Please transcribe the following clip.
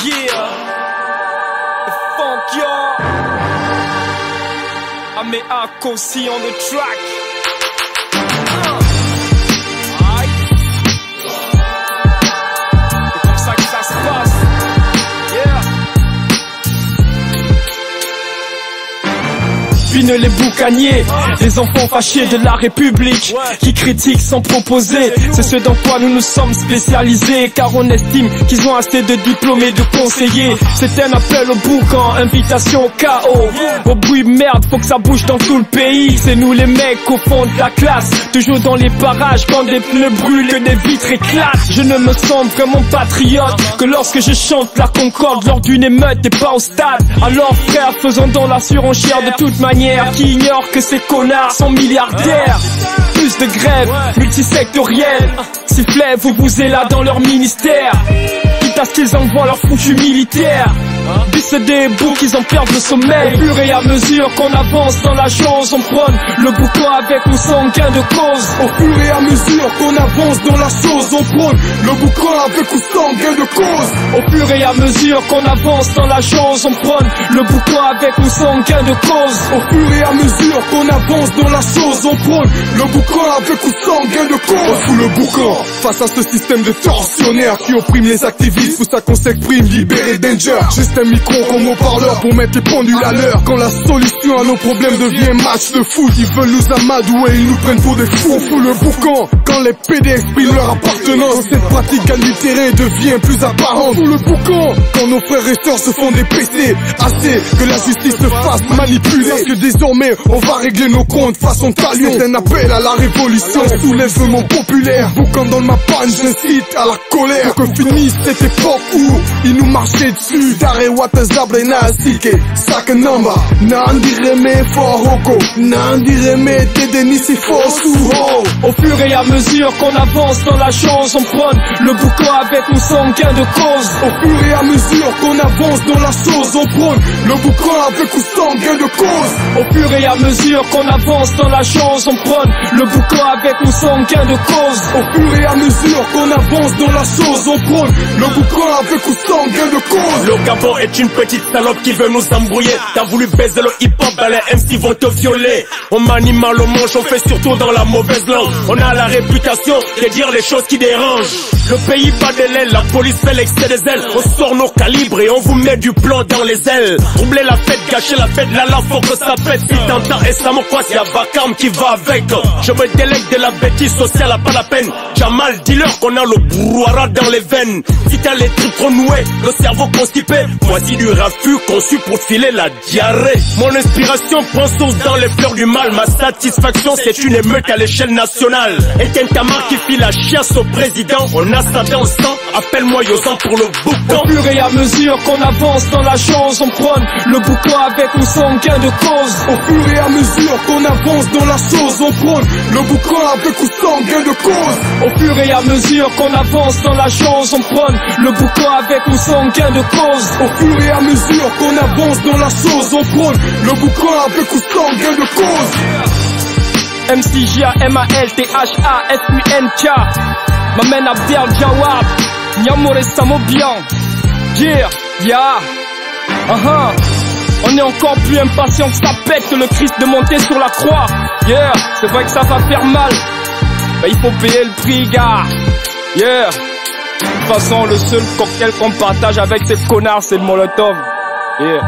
Yeah, the funk y'all. I made Akosi on the track. C'est comme ça que ça se passe. Pine les boucaniers, les enfants fâchés de la République, qui critiquent sans proposer. C'est ce dans quoi nous nous sommes spécialisés, car on estime qu'ils ont assez de diplômés, de conseillers. C'est un appel au boucan, invitation au chaos. Au bruit merde, faut que ça bouge dans tout le pays. C'est nous les mecs au fond de la classe, toujours dans les parages quand des pneus brûlent, que des vitres éclatent. Je ne me sens vraiment patriote que lorsque je chante la concorde lors d'une émeute et pas au stade. Alors frère, faisons dans la surenchère de toute manière. Qui ignore que ces connards sont milliardaires. Plus de grèves multisectorielles, sifflet, vous êtes là dans leur ministère. Quitte à ce qu'ils envoient leur foutu militaire. Bis des boucs, ils en perdent le sommeil. Au fur et à mesure qu'on avance dans la chose, on prône le boucan avec ou sans gain de cause. Au fur et à mesure qu'on avance dans la chose, on prône le boucan avec ou sans gain de cause. Au fur et à mesure qu'on avance dans la chose, on prône le boucan avec ou sans gain de cause. Au fur et à mesure qu'on avance dans la chose, on prône le boucan avec ou sans gain de cause. On fout le boucan face à ce système de tortionnaires qui opprime les activistes. Faut ça qu'on s'exprime, libérer danger. Juste un micro comme haut-parleur pour mettre les pendules à l'heure. Quand la solution à nos problèmes devient match de foot, ils veulent nous amadouer, ils nous prennent pour des fous. On fout le boucan quand les PD expriment leur appartenance. Cette pratique à du terrain devient plus apparente. On fout le boucan quand nos frères et sœurs se font des PC. Assez que la justice se fasse manipuler, parce que désormais on va régler nos comptes façon talion. C'est un appel à la révolution, soulèvement populaire. Boucan dans ma panne, j'incite à la colère. Pour que finisse cette époque où ils nous marchaient dessus. Tare watazable na asike saka namba nandireme foroko nandireme tedenisi fosuho. Au fur et à mesure qu'on avance dans la chose, on prône le boucan avec ou sans gain de cause. Au fur et à mesure qu'on avance dans la chose, on prône le boucan avec ou sans gain de cause. Au fur et à mesure qu'on avance dans la chose, on prône le boucan avec ou sans gain de cause. Au fur et à mesure qu'on avance dans la chose, on prône le boucan avec ou sans gain de cause. Le Gabon est une petite salope qui veut nous embrouiller. T'as voulu baiser le hip-hop, ben les MC vont te violer. On manie mal au manche, on fait surtout dans la mauvaise langue. On a la réputation de dire les choses qui dérangent. Le pays bat de l'aile, la police fait l'excès des ailes. On sort nos calibres et on vous met du plomb dans les ailes. Troubler la fête, gâcher la fête, là faut que ça pète. Si t'entends et ça me quoi, y'a Vakam qui va avec. Je me délègue de la bêtise sociale, pas la peine. Jamal, dis-leur qu'on a le brouhaha dans les veines. Si t'as les trucs trop noués, le cerveau constipé, voici du raffut conçu pour filer la diarrhée. Mon inspiration prend source dans les fleurs du mal. Ma satisfaction c'est une émeute à l'échelle nationale. Etienne Tamar qui file la chiasse au président. On a ça dans le sang, appelle-moi Yosan pour le boucan. Au fur et à mesure qu'on avance dans la chose, on prône le boucan avec ou sans gain de cause. Au fur et à mesure qu'on avance dans la chose, on prône le boucan avec ou sans gain de cause. Au fur et à mesure qu'on avance dans la chose, on prône le boucan avec ou sans gain de cause. Au fur et à mesure qu'on avance dans la chose, on prône le boucan avec ou sans gain de cause. MCJA, MALTHA, FUNK, Mamen Abdel Jawad, Nyamore Samobian. Yeah, yeah, On est encore plus impatient que ça pète que le Christ de monter sur la croix. Yeah, c'est vrai que ça va faire mal, mais il faut payer le prix, gars. Yeah. De toute façon, le seul cocktail qu'on partage avec ces connards, c'est le Molotov. Yeah.